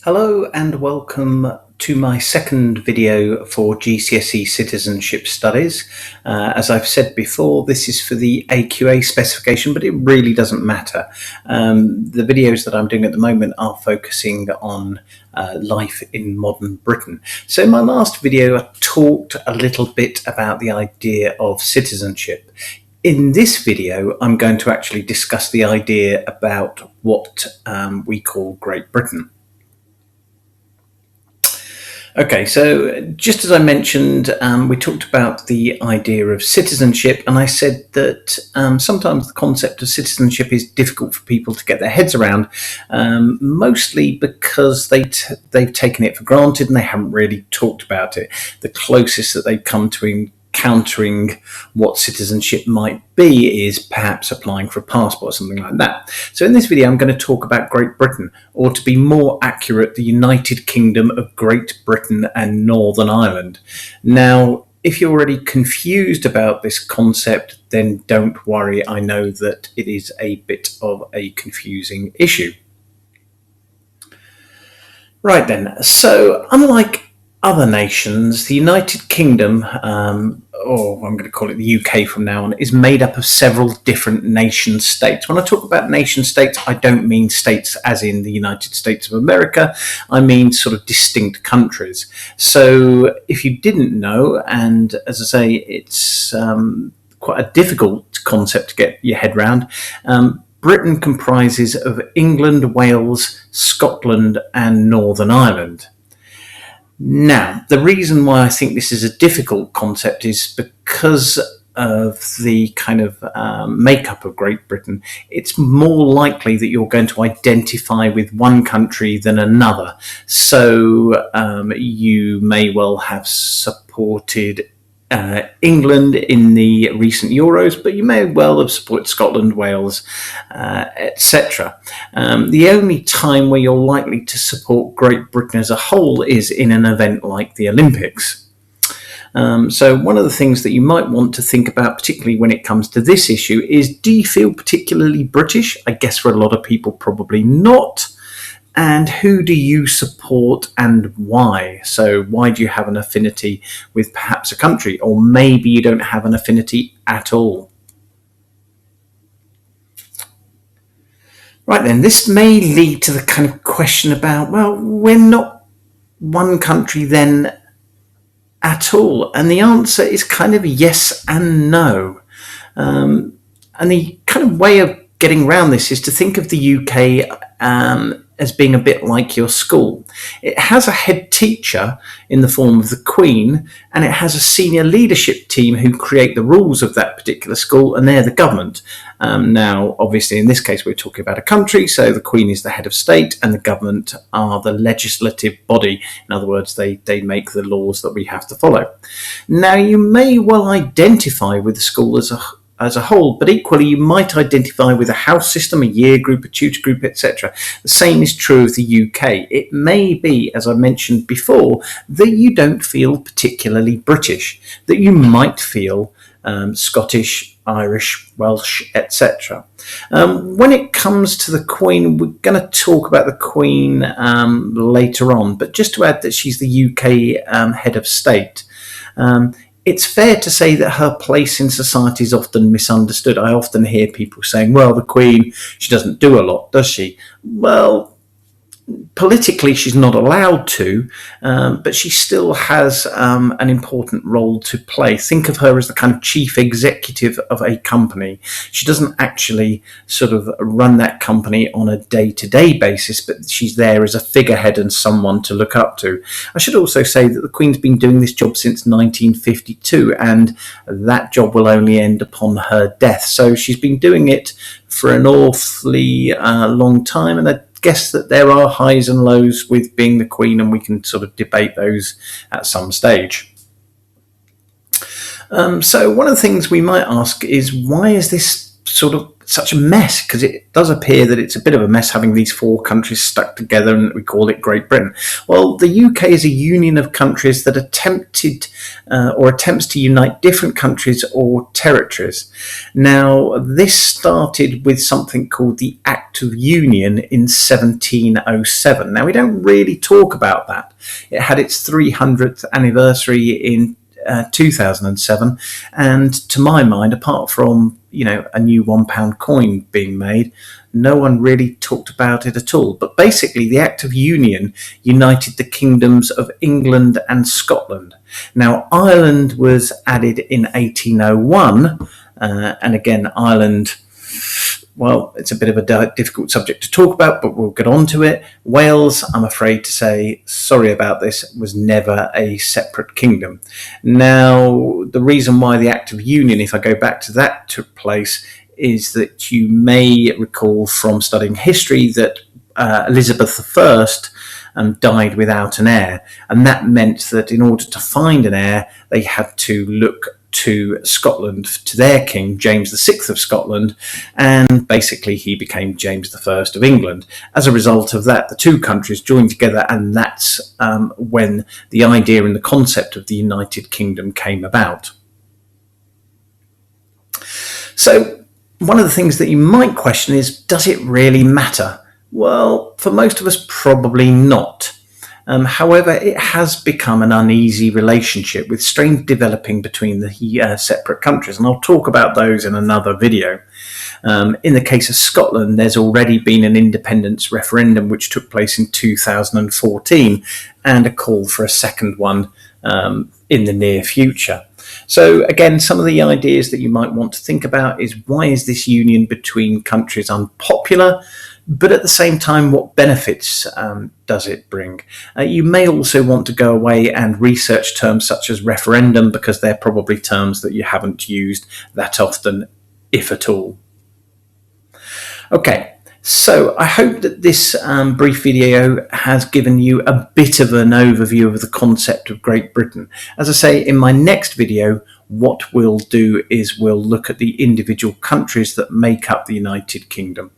Hello and welcome to my second video for GCSE Citizenship Studies. As I've said before, this is for the AQA specification, but it really doesn't matter. The videos that I'm doing at the moment are focusing on life in modern Britain. So in my last video, I talked a little bit about the idea of citizenship. In this video, I'm going to actually discuss the idea about what we call Great Britain. Okay, so just as I mentioned, we talked about the idea of citizenship, and I said that sometimes the concept of citizenship is difficult for people to get their heads around, mostly because they've taken it for granted and they haven't really talked about it. The closest that they've come to encountering what citizenship might be is perhaps applying for a passport or something like that. So in this video I'm going to talk about Great Britain, or to be more accurate, the United Kingdom of Great Britain and Northern Ireland. Now, if you're already confused about this concept, then don't worry, I know that it is a bit of a confusing issue. Right then, so unlike other nations, the United Kingdom, or I'm going to call it the UK from now on, is made up of several different nation states. When I talk about nation states, I don't mean states as in the United States of America. I mean sort of distinct countries. So if you didn't know, and as I say, it's quite a difficult concept to get your head around, Britain comprises of England, Wales, Scotland, and Northern Ireland. Now, the reason why I think this is a difficult concept is because of the kind of makeup of Great Britain. It's more likely that you're going to identify with one country than another. So you may well have supported England in the recent Euros, but you may well have supported Scotland, Wales, etc. The only time where you're likely to support Great Britain as a whole is in an event like the Olympics. So one of the things that you might want to think about, particularly when it comes to this issue, is do you feel particularly British? I guess for a lot of people probably not. And who do you support and why? So why do you have an affinity with perhaps a country, or maybe you don't have an affinity at all? Right then, this may lead to the kind of question about, well, we're not one country then at all. And the answer is kind of yes and no. And the kind of way of getting around this is to think of the UK as being a bit like your school. It has a head teacher in the form of the Queen, and it has a senior leadership team who create the rules of that particular school, and they're the government. Now, obviously, in this case, we're talking about a country, so the Queen is the head of state, and the government are the legislative body. In other words, they make the laws that we have to follow. Now, you may well identify with the school as a whole, but equally you might identify with a house system, a year group, a tutor group, etc. The same is true of the UK. It may be, as I mentioned before, that you don't feel particularly British, that you might feel Scottish, Irish, Welsh, etc. When it comes to the Queen, we're going to talk about the Queen later on, but just to add that she's the UK head of state. It's fair to say that her place in society is often misunderstood. I often hear people saying, well, the Queen, she doesn't do a lot, does she? Well, politically she's not allowed to, but she still has an important role to play. Think of her as the kind of chief executive of a company. She doesn't actually sort of run that company on a day-to-day basis, but she's there as a figurehead and someone to look up to. I should also say that the Queen's been doing this job since 1952, and that job will only end upon her death. So she's been doing it for an awfully long time, and I guess that there are highs and lows with being the Queen, and we can sort of debate those at some stage. So one of the things we might ask is, why is this sort of such a mess, because it does appear that it's a bit of a mess having these four countries stuck together, and we call it Great Britain. Well, the UK is a union of countries that attempts to unite different countries or territories. Now, this started with something called the Act of Union in 1707. Now, we don't really talk about that. It had its 300th anniversary in 2007, and to my mind, apart from a new £1 coin being made, no one really talked about it at all. But basically, the Act of Union united the kingdoms of England and Scotland. Now, Ireland was added in 1801, and again, Ireland, well, it's a bit of a difficult subject to talk about, but we'll get on to it. Wales, I'm afraid to say, sorry about this, was never a separate kingdom. Now, the reason why the Act of Union, if I go back to that, took place is that you may recall from studying history that Elizabeth I died without an heir, and that meant that in order to find an heir, they had to look to Scotland, to their king, James VI of Scotland, and basically he became James I of England. As a result of that, the two countries joined together, and that's when the idea and the concept of the United Kingdom came about. So, one of the things that you might question is, does it really matter? Well, for most of us, probably not. However, it has become an uneasy relationship, with strains developing between the separate countries, and I'll talk about those in another video. In the case of Scotland, there's already been an independence referendum which took place in 2014, and a call for a second one in the near future. So again, some of the ideas that you might want to think about is, why is this union between countries unpopular? But at the same time, what benefits does it bring? You may also want to go away and research terms such as referendum, because they're probably terms that you haven't used that often, if at all. Okay, so I hope that this brief video has given you a bit of an overview of the concept of Great Britain. As I say, in my next video, what we'll do is we'll look at the individual countries that make up the United Kingdom.